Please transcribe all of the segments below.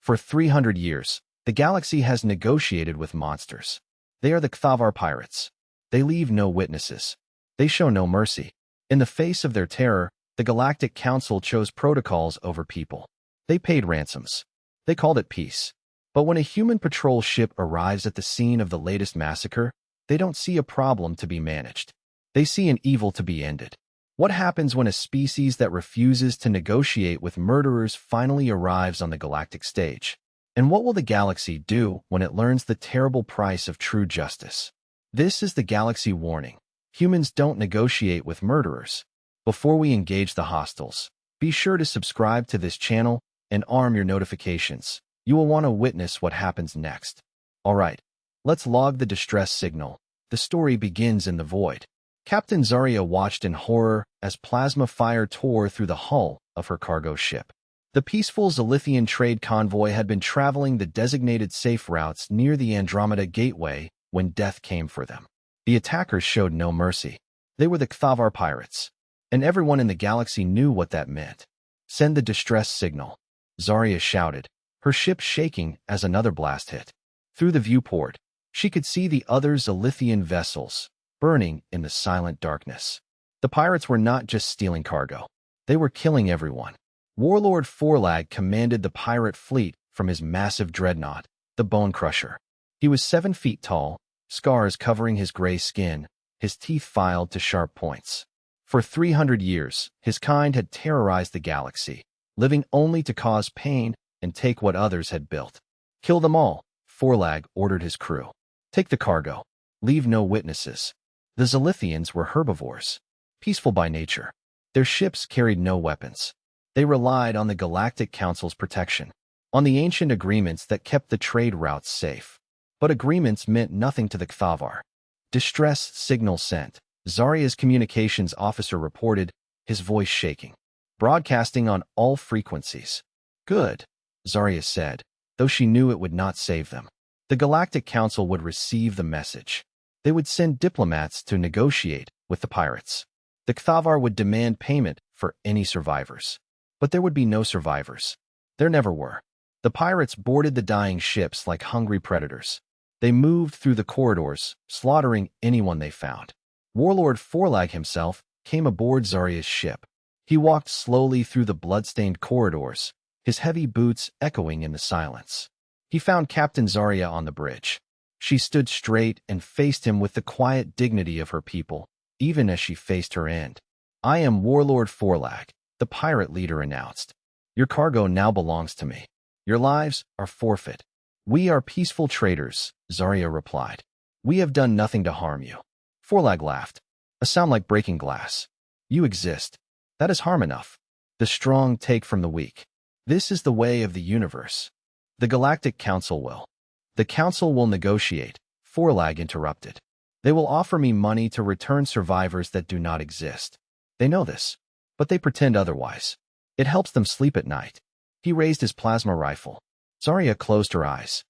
For 300 years, the galaxy has negotiated with monsters. They are the Kthavar pirates. They leave no witnesses. They show no mercy. In the face of their terror, the Galactic Council chose protocols over people. They paid ransoms. They called it peace. But when a human patrol ship arrives at the scene of the latest massacre, they don't see a problem to be managed. They see an evil to be ended. What happens when a species that refuses to negotiate with murderers finally arrives on the galactic stage? And what will the galaxy do when it learns the terrible price of true justice? This is the Galaxy Warning. Humans don't negotiate with murderers. Before we engage the hostiles, be sure to subscribe to this channel and arm your notifications. You will want to witness what happens next. Alright, let's log the distress signal. The story begins in the void. Captain Zarya watched in horror as plasma fire tore through the hull of her cargo ship. The peaceful Zalithian trade convoy had been traveling the designated safe routes near the Andromeda Gateway when death came for them. The attackers showed no mercy. They were the Kthavar pirates, and everyone in the galaxy knew what that meant. Send the distress signal, Zarya shouted, her ship shaking as another blast hit. Through the viewport, she could see the other Zalithian vessels, burning in the silent darkness. The pirates were not just stealing cargo. They were killing everyone. Warlord Vashtar commanded the pirate fleet from his massive dreadnought, the Bone Crusher. He was 7 feet tall, scars covering his gray skin, his teeth filed to sharp points. For 300 years, his kind had terrorized the galaxy, living only to cause pain and take what others had built. Kill them all, Vashtar ordered his crew. Take the cargo. Leave no witnesses. The Zalithians were herbivores, peaceful by nature. Their ships carried no weapons. They relied on the Galactic Council's protection, on the ancient agreements that kept the trade routes safe. But agreements meant nothing to the Kthavar. Distress signal sent, Zarya's communications officer reported, his voice shaking. Broadcasting on all frequencies. Good, Zarya said, though she knew it would not save them. The Galactic Council would receive the message. They would send diplomats to negotiate with the pirates. The Kthavar would demand payment for any survivors. But there would be no survivors. There never were. The pirates boarded the dying ships like hungry predators. They moved through the corridors, slaughtering anyone they found. Warlord Vashtar himself came aboard Zarya's ship. He walked slowly through the blood-stained corridors, his heavy boots echoing in the silence. He found Captain Zarya on the bridge. She stood straight and faced him with the quiet dignity of her people, even as she faced her end. I am Warlord Vashtar, the pirate leader announced. Your cargo now belongs to me. Your lives are forfeit. We are peaceful traders, Zarya replied. We have done nothing to harm you. Vashtar laughed, a sound like breaking glass. You exist. That is harm enough. The strong take from the weak. This is the way of the universe. The Galactic Council will. The Council will negotiate, Vashtar interrupted. They will offer me money to return survivors that do not exist. They know this, but they pretend otherwise. It helps them sleep at night. He raised his plasma rifle. Zarya closed her eyes.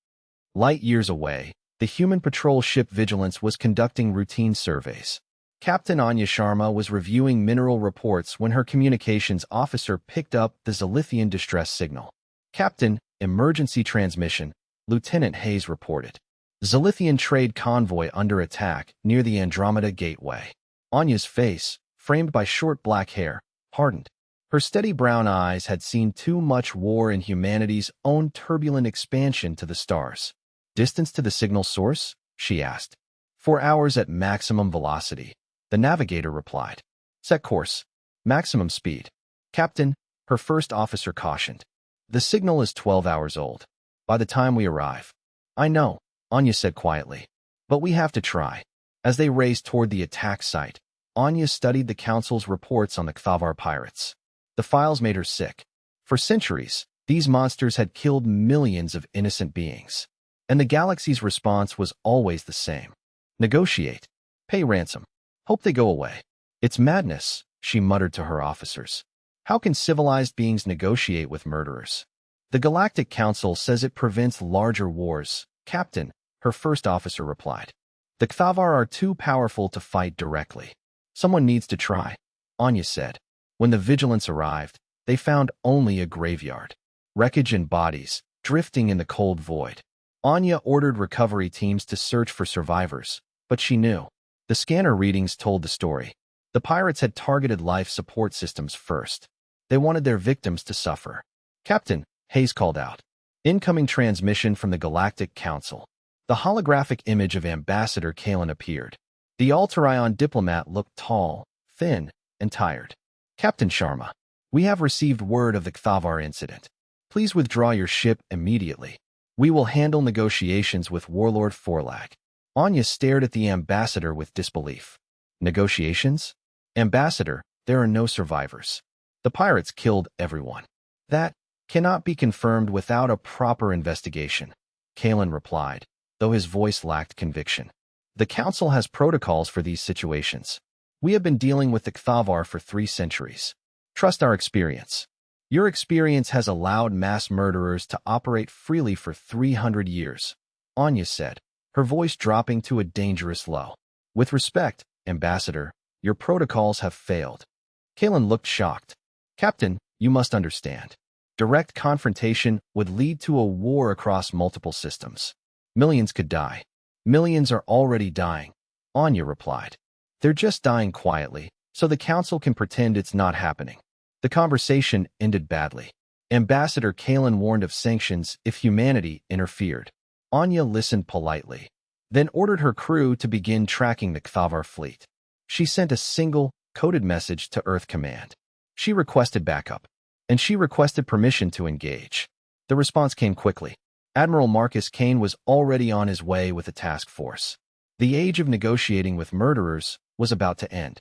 Light years away, the human patrol ship Vigilance was conducting routine surveys. Captain Anya Sharma was reviewing mineral reports when her communications officer picked up the Zalithian distress signal. Captain, emergency transmission, Lieutenant Hayes reported. Zalithian trade convoy under attack near the Andromeda Gateway. Anya's face, framed by short black hair, hardened. Her steady brown eyes had seen too much war in humanity's own turbulent expansion to the stars. Distance to the signal source? She asked. 4 hours at maximum velocity, the navigator replied. Set course. Maximum speed. Captain, her first officer cautioned. The signal is 12 hours old. By the time we arrive. I know, Anya said quietly. But we have to try. As they raced toward the attack site, Anya studied the Council's reports on the Kthavar pirates. The files made her sick. For centuries, these monsters had killed millions of innocent beings. And the galaxy's response was always the same. Negotiate. Pay ransom. Hope they go away. It's madness, she muttered to her officers. How can civilized beings negotiate with murderers? The Galactic Council says it prevents larger wars, Captain, her first officer replied. The Kthavar are too powerful to fight directly. Someone needs to try, Anya said. When the Vigilance arrived, they found only a graveyard. Wreckage and bodies, drifting in the cold void. Anya ordered recovery teams to search for survivors, but she knew. The scanner readings told the story. The pirates had targeted life support systems first. They wanted their victims to suffer. "Captain," Hayes called out. Incoming transmission from the Galactic Council. The holographic image of Ambassador Kalen appeared. The Altarion diplomat looked tall, thin, and tired. "Captain Sharma, we have received word of the Kthavar incident. Please withdraw your ship immediately. We will handle negotiations with Warlord Vashtar." Anya stared at the ambassador with disbelief. "Negotiations? Ambassador, there are no survivors. The pirates killed everyone. That cannot be confirmed without a proper investigation," Kalen replied, though his voice lacked conviction. "The Council has protocols for these situations. We have been dealing with the Kthavar for 3 centuries. Trust our experience. Your experience has allowed mass murderers to operate freely for 300 years, Anya said, her voice dropping to a dangerous low. "With respect, Ambassador, your protocols have failed." Kalen looked shocked. "Captain, you must understand. Direct confrontation would lead to a war across multiple systems. Millions could die. Millions are already dying," Anya replied. "They're just dying quietly, so the Council can pretend it's not happening." The conversation ended badly. Ambassador Kalen warned of sanctions if humanity interfered. Anya listened politely, then ordered her crew to begin tracking the Kthavar fleet. She sent a single, coded message to Earth Command. She requested backup, and she requested permission to engage. The response came quickly. Admiral Marcus Kane was already on his way with a task force. The age of negotiating with murderers was about to end.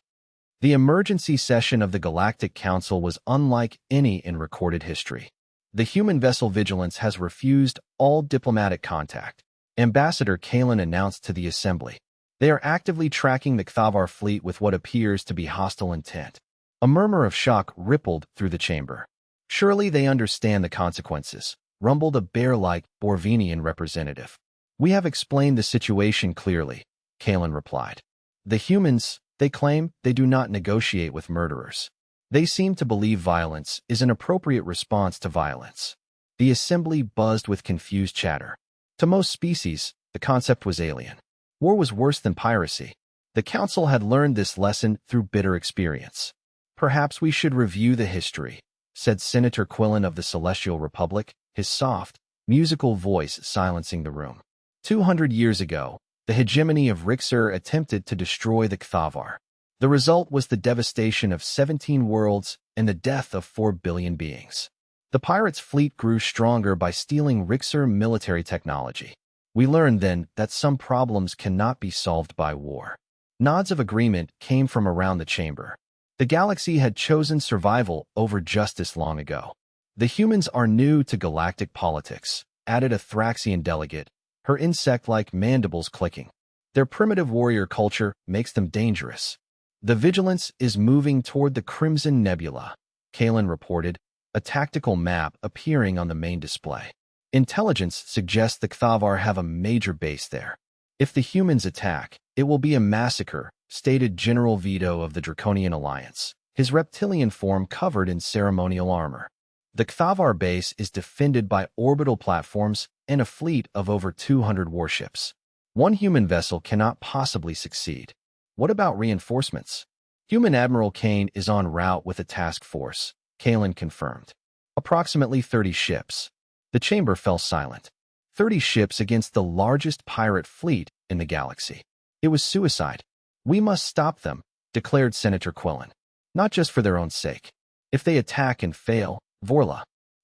The emergency session of the Galactic Council was unlike any in recorded history. The human vessel Vigilance has refused all diplomatic contact, Ambassador Kalen announced to the Assembly. They are actively tracking the Kthavar fleet with what appears to be hostile intent. A murmur of shock rippled through the chamber. "Surely they understand the consequences," rumbled a bear-like Borvinian representative. "We have explained the situation clearly," Kalen replied. "The humans, they claim, they do not negotiate with murderers. They seem to believe violence is an appropriate response to violence." The assembly buzzed with confused chatter. To most species, the concept was alien. War was worse than piracy. The council had learned this lesson through bitter experience. "Perhaps we should review the history," said Senator Quillen of the Celestial Republic, his soft, musical voice silencing the room. 200 years ago, the hegemony of Rixur attempted to destroy the Kthavar. The result was the devastation of 17 worlds and the death of 4 billion beings. The pirates' fleet grew stronger by stealing Rixur military technology. We learned then that some problems cannot be solved by war. Nods of agreement came from around the chamber. The galaxy had chosen survival over justice long ago. "The humans are new to galactic politics," added a Thraxian delegate, her insect-like mandibles clicking. "Their primitive warrior culture makes them dangerous." "The Vigilance is moving toward the Crimson Nebula," Kalen reported, a tactical map appearing on the main display. "Intelligence suggests the Kthavar have a major base there. If the humans attack, it will be a massacre," stated General Vito of the Draconian Alliance, his reptilian form covered in ceremonial armor. "The Kthavar base is defended by orbital platforms and a fleet of over 200 warships. One human vessel cannot possibly succeed." "What about reinforcements?" "Human Admiral Kane is en route with a task force," Kalen confirmed. "Approximately 30 ships." The chamber fell silent. 30 ships against the largest pirate fleet in the galaxy. It was suicide. "We must stop them," declared Senator Quillen. "Not just for their own sake. If they attack and fail, Vorla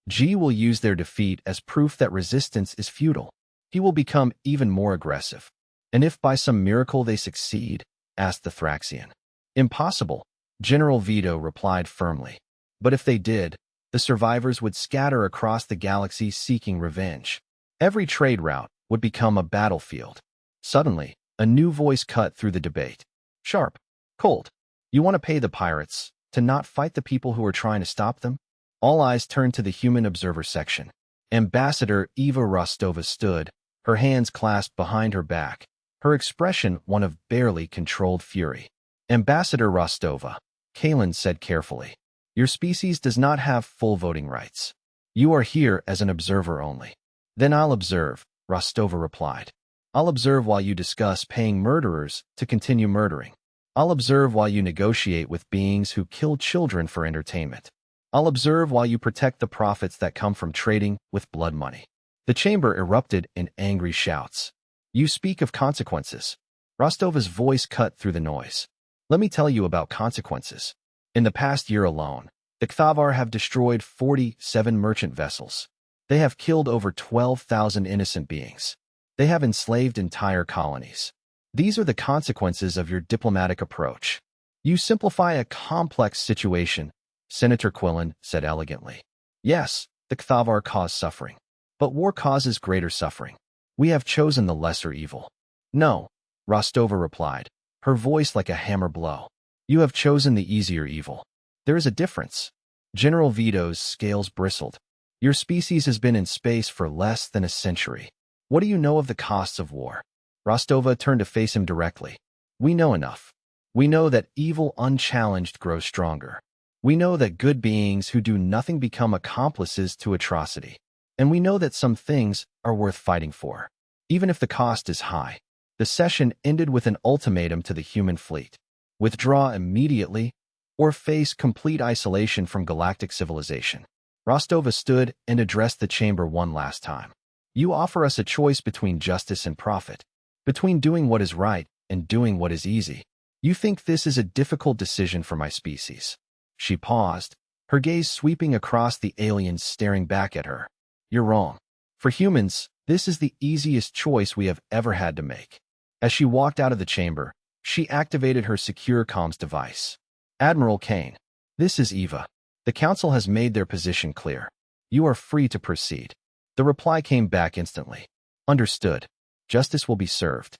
G will use their defeat as proof that resistance is futile. He will become even more aggressive." "And if by some miracle they succeed?" asked the Thraxian. "Impossible," General Vito replied firmly. "But if they did, the survivors would scatter across the galaxy seeking revenge. Every trade route would become a battlefield." Suddenly, a new voice cut through the debate. Sharp, cold. "You want to pay the pirates to not fight the people who are trying to stop them?" All eyes turned to the human observer section. Ambassador Eva Rostova stood, her hands clasped behind her back, her expression one of barely controlled fury. "Ambassador Rostova," Kalen said carefully, "your species does not have full voting rights. You are here as an observer only. Then I'll observe, Rostova replied. I'll observe while you discuss paying murderers to continue murdering. I'll observe while you negotiate with beings who kill children for entertainment. I'll observe while you protect the profits that come from trading with blood money. The chamber erupted in angry shouts. You speak of consequences. Rostova's voice cut through the noise. Let me tell you about consequences. In the past year alone, the Kthavar have destroyed 47 merchant vessels. They have killed over 12,000 innocent beings. They have enslaved entire colonies. These are the consequences of your diplomatic approach. You simplify a complex situation, Senator Quillen said elegantly. Yes, the Kthavar cause suffering. But war causes greater suffering. We have chosen the lesser evil. No, Rostova replied, her voice like a hammer blow. You have chosen the easier evil. There is a difference. General Vito's scales bristled. Your species has been in space for less than a century. What do you know of the costs of war? Rostova turned to face him directly. We know enough. We know that evil unchallenged grows stronger. We know that good beings who do nothing become accomplices to atrocity. And we know that some things are worth fighting for, even if the cost is high. The session ended with an ultimatum to the human fleet. Withdraw immediately, or face complete isolation from galactic civilization. Rostova stood and addressed the chamber one last time. You offer us a choice between justice and profit, between doing what is right and doing what is easy. You think this is a difficult decision for my species. She paused, her gaze sweeping across the aliens staring back at her. You're wrong. For humans, this is the easiest choice we have ever had to make. As she walked out of the chamber, she activated her secure comms device. Admiral Kane, this is Eva. The Council has made their position clear. You are free to proceed. The reply came back instantly. Understood. Justice will be served.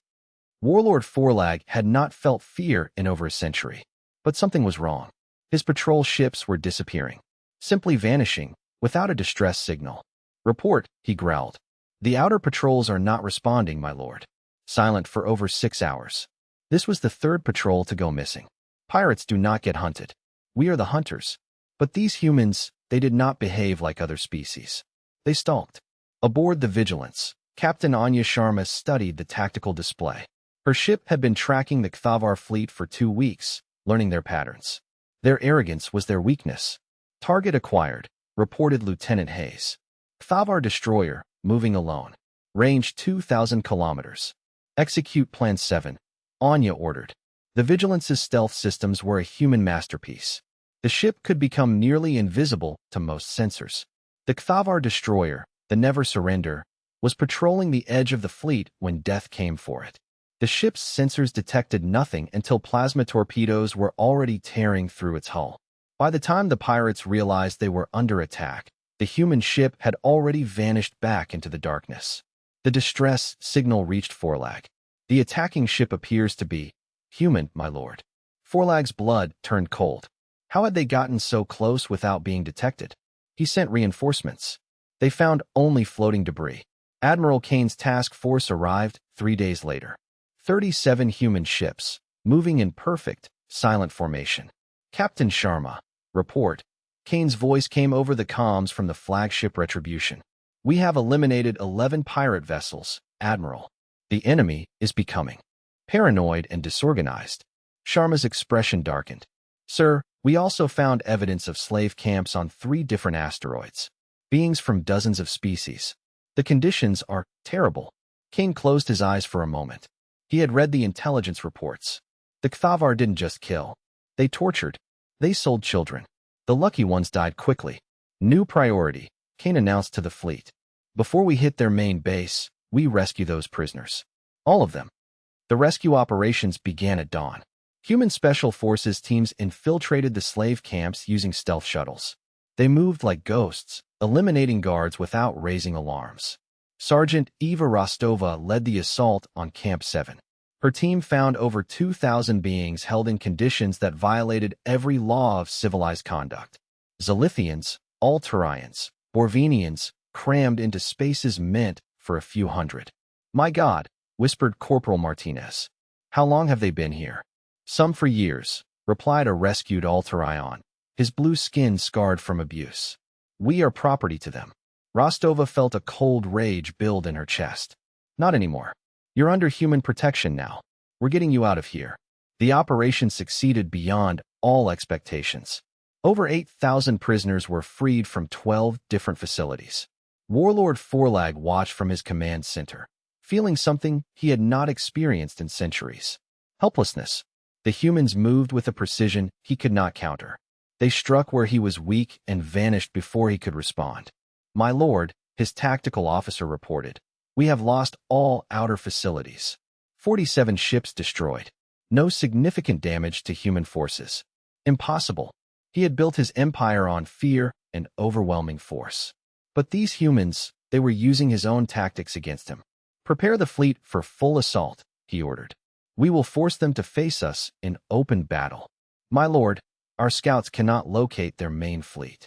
Warlord Forlag had not felt fear in over a century. But something was wrong. His patrol ships were disappearing. Simply vanishing, without a distress signal. Report, he growled. The outer patrols are not responding, my lord. Silent for over 6 hours. This was the third patrol to go missing. Pirates do not get hunted. We are the hunters. But these humans, they did not behave like other species. They stalked. Aboard the Vigilance, Captain Anya Sharma studied the tactical display. Her ship had been tracking the Kthavar fleet for 2 weeks, learning their patterns. Their arrogance was their weakness. Target acquired, reported Lieutenant Hayes. Kthavar destroyer, moving alone. Range 2,000 kilometers. Execute Plan 7. Anya ordered. The Vigilance's stealth systems were a human masterpiece. The ship could become nearly invisible to most sensors. The Kthavar destroyer, the Never Surrender, was patrolling the edge of the fleet when death came for it. The ship's sensors detected nothing until plasma torpedoes were already tearing through its hull. By the time the pirates realized they were under attack, the human ship had already vanished back into the darkness. The distress signal reached Forlag. The attacking ship appears to be human, my lord. Forlag's blood turned cold. How had they gotten so close without being detected? He sent reinforcements. They found only floating debris. Admiral Kane's task force arrived 3 days later. 37 human ships, moving in perfect, silent formation. Captain Sharma, report. Kane's voice came over the comms from the flagship Retribution. We have eliminated 11 pirate vessels, Admiral. The enemy is becoming paranoid and disorganized. Sharma's expression darkened. Sir, we also found evidence of slave camps on 3 different asteroids. Beings from dozens of species. The conditions are terrible. Kane closed his eyes for a moment. He had read the intelligence reports. The Kthavar didn't just kill. They tortured. They sold children. The lucky ones died quickly. New priority, Kane announced to the fleet. Before we hit their main base, we rescue those prisoners. All of them. The rescue operations began at dawn. Human Special Forces teams infiltrated the slave camps using stealth shuttles. They moved like ghosts, eliminating guards without raising alarms. Sergeant Eva Rostova led the assault on Camp 7. Her team found over 2,000 beings held in conditions that violated every law of civilized conduct. Zalithians, Altarians, Borvenians, crammed into spaces meant for a few hundred. My God, whispered Corporal Martinez. How long have they been here? Some for years, replied a rescued Altarion, his blue skin scarred from abuse. We are property to them. Rostova felt a cold rage build in her chest. Not anymore. You're under human protection now. We're getting you out of here. The operation succeeded beyond all expectations. Over 8,000 prisoners were freed from 12 different facilities. Warlord Forlag watched from his command center, feeling something he had not experienced in centuries. Helplessness. The humans moved with a precision he could not counter. They struck where he was weak and vanished before he could respond. "My lord," his tactical officer reported, "we have lost all outer facilities. 47 ships destroyed. No significant damage to human forces." Impossible. He had built his empire on fear and overwhelming force. But these humans, they were using his own tactics against him. "Prepare the fleet for full assault," he ordered. "We will force them to face us in open battle." "My lord, our scouts cannot locate their main fleet."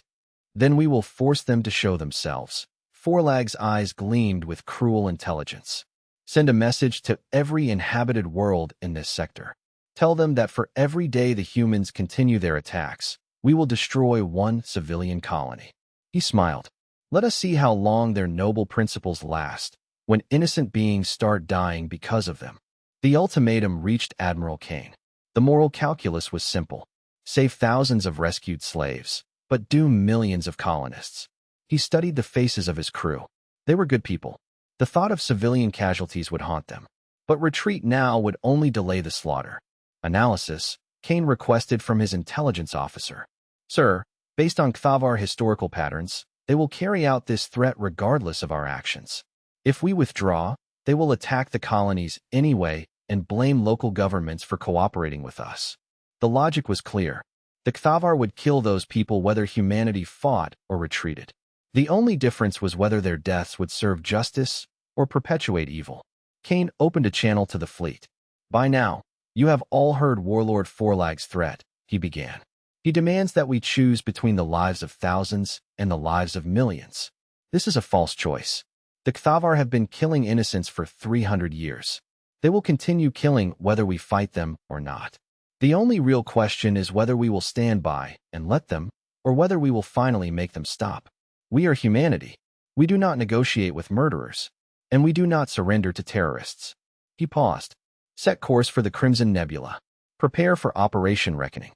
"Then we will force them to show themselves." Forlag's eyes gleamed with cruel intelligence. "Send a message to every inhabited world in this sector. Tell them that for every day the humans continue their attacks, we will destroy one civilian colony." He smiled. "Let us see how long their noble principles last, when innocent beings start dying because of them." The ultimatum reached Admiral Kane. The moral calculus was simple. Save thousands of rescued slaves, but doom millions of colonists. He studied the faces of his crew. They were good people. The thought of civilian casualties would haunt them. But retreat now would only delay the slaughter. Analysis, Kane requested from his intelligence officer. "Sir, based on Kthavar historical patterns, they will carry out this threat regardless of our actions. If we withdraw, they will attack the colonies anyway and blame local governments for cooperating with us." The logic was clear. The Kthavar would kill those people whether humanity fought or retreated. The only difference was whether their deaths would serve justice or perpetuate evil. Kane opened a channel to the fleet. "By now, you have all heard Warlord Forlag's threat," he began. "He demands that we choose between the lives of thousands and the lives of millions. This is a false choice. The Kthavar have been killing innocents for 300 years. They will continue killing whether we fight them or not. The only real question is whether we will stand by and let them, or whether we will finally make them stop. We are humanity. We do not negotiate with murderers, and we do not surrender to terrorists." He paused. "Set course for the Crimson Nebula. Prepare for Operation Reckoning."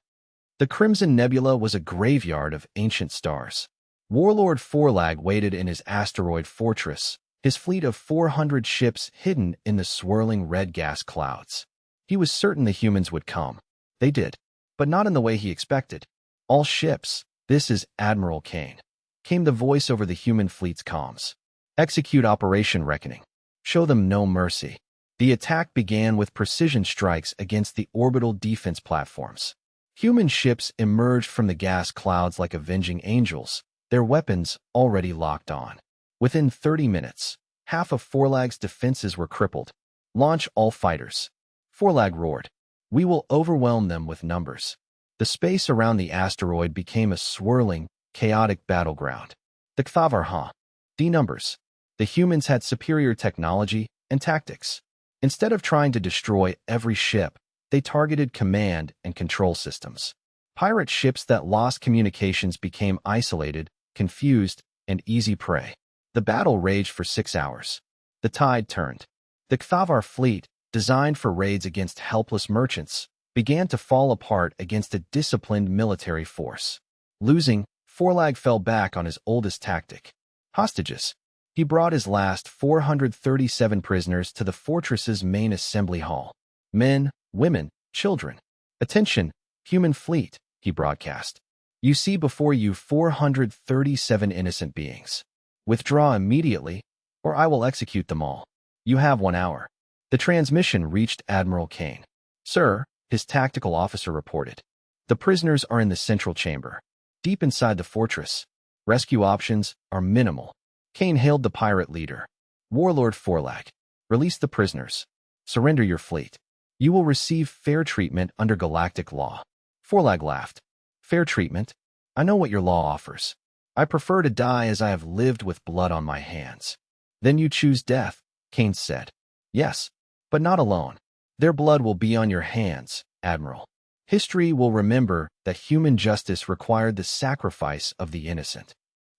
The Crimson Nebula was a graveyard of ancient stars. Warlord Forlag waited in his asteroid fortress, his fleet of 400 ships hidden in the swirling red gas clouds. He was certain the humans would come. They did, but not in the way he expected. "All ships, this is Admiral Kane," came the voice over the human fleet's comms. "Execute Operation Reckoning. Show them no mercy." The attack began with precision strikes against the orbital defense platforms. Human ships emerged from the gas clouds like avenging angels, their weapons already locked on. Within 30 minutes, half of Forlag's defenses were crippled. "Launch all fighters." Forlag roared. "We will overwhelm them with numbers." The space around the asteroid became a swirling, chaotic battleground. The Kthavar, D numbers. The humans had superior technology and tactics. Instead of trying to destroy every ship, they targeted command and control systems. Pirate ships that lost communications became isolated, confused, and easy prey. The battle raged for 6 hours. The tide turned. The Kthavar fleet, designed for raids against helpless merchants, began to fall apart against a disciplined military force. Losing, Forlag fell back on his oldest tactic: hostages. He brought his last 437 prisoners to the fortress's main assembly hall. "Men, women, children. Attention, human fleet," he broadcast. "You see before you 437 innocent beings. Withdraw immediately, or I will execute them all. You have 1 hour." The transmission reached Admiral Kane. "Sir," his tactical officer reported, "the prisoners are in the central chamber, deep inside the fortress. Rescue options are minimal." Kane hailed the pirate leader. "Warlord Forlag, release the prisoners. Surrender your fleet. You will receive fair treatment under galactic law." Forlag laughed. "Fair treatment? I know what your law offers. I prefer to die as I have lived with blood on my hands." "Then you choose death," Kane said. "Yes, but not alone. Their blood will be on your hands, Admiral. History will remember that human justice required the sacrifice of the innocent."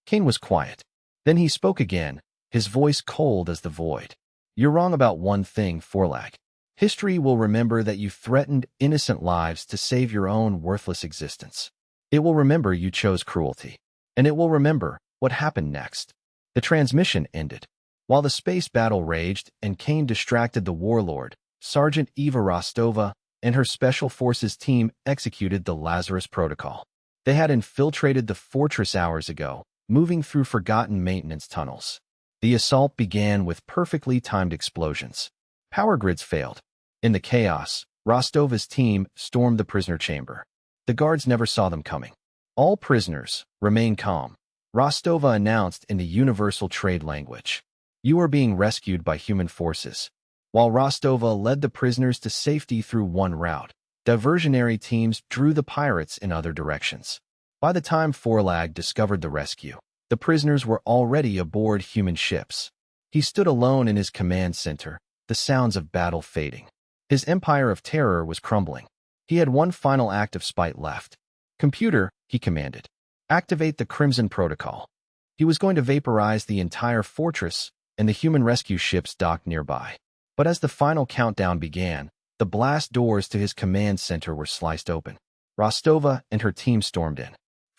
Kane was quiet. Then he spoke again, his voice cold as the void. You're wrong about one thing, Forlag. History will remember that you threatened innocent lives to save your own worthless existence. It will remember you chose cruelty. And it will remember what happened next. The transmission ended. While the space battle raged and Kane distracted the Warlord, Sergeant Eva Rostova and her Special Forces team executed the Lazarus Protocol. They had infiltrated the fortress hours ago, moving through forgotten maintenance tunnels. The assault began with perfectly timed explosions. Power grids failed. In the chaos, Rostova's team stormed the prisoner chamber. The guards never saw them coming. All prisoners, remain calm, Rostova announced in the universal trade language. You are being rescued by human forces. While Rostova led the prisoners to safety through one route, diversionary teams drew the pirates in other directions. By the time Forlag discovered the rescue, the prisoners were already aboard human ships. He stood alone in his command center, the sounds of battle fading. His empire of terror was crumbling. He had one final act of spite left. Computer, he commanded, activate the Crimson Protocol. He was going to vaporize the entire fortress, and the human rescue ships docked nearby. But as the final countdown began, the blast doors to his command center were sliced open. Rostova and her team stormed in.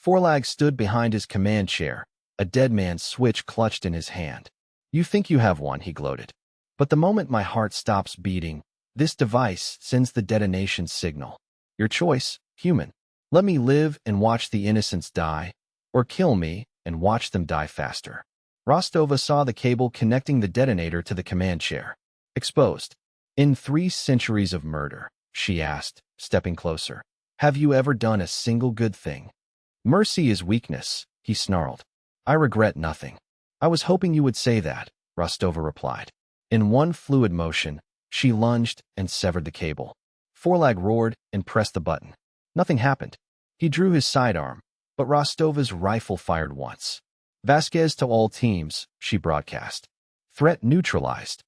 Forlag stood behind his command chair, a dead man's switch clutched in his hand. You think you have one, he gloated. But the moment my heart stops beating, this device sends the detonation signal. Your choice, human. Let me live and watch the innocents die, or kill me and watch them die faster. Rostova saw the cable connecting the detonator to the command chair. Exposed. In 3 centuries of murder, she asked, stepping closer, have you ever done a single good thing? Mercy is weakness, he snarled. I regret nothing. I was hoping you would say that, Rostova replied. In one fluid motion, she lunged and severed the cable. Forlag roared and pressed the button. Nothing happened. He drew his sidearm, but Rostova's rifle fired once. Vasquez to all teams, she broadcast. Threat neutralized.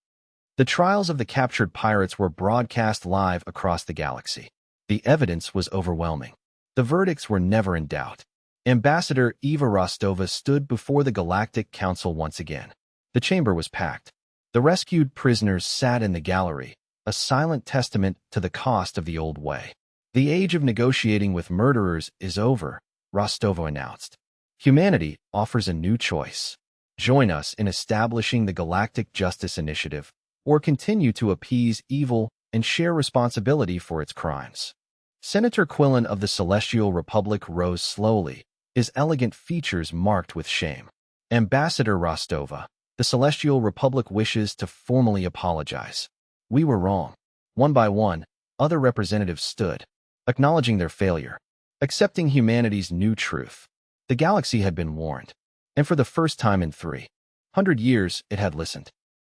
The trials of the captured pirates were broadcast live across the galaxy. The evidence was overwhelming. The verdicts were never in doubt. Ambassador Eva Rostova stood before the Galactic Council once again. The chamber was packed. The rescued prisoners sat in the gallery, a silent testament to the cost of the old way. The age of negotiating with murderers is over, Rostova announced. Humanity offers a new choice. Join us in establishing the Galactic Justice Initiative, or continue to appease evil and share responsibility for its crimes. Senator Quillen of the Celestial Republic rose slowly, his elegant features marked with shame. Ambassador Rostova, the Celestial Republic wishes to formally apologize. We were wrong. One by one, other representatives stood, acknowledging their failure, accepting humanity's new truth. The galaxy had been warned, and for the first time in 300 years it had listened.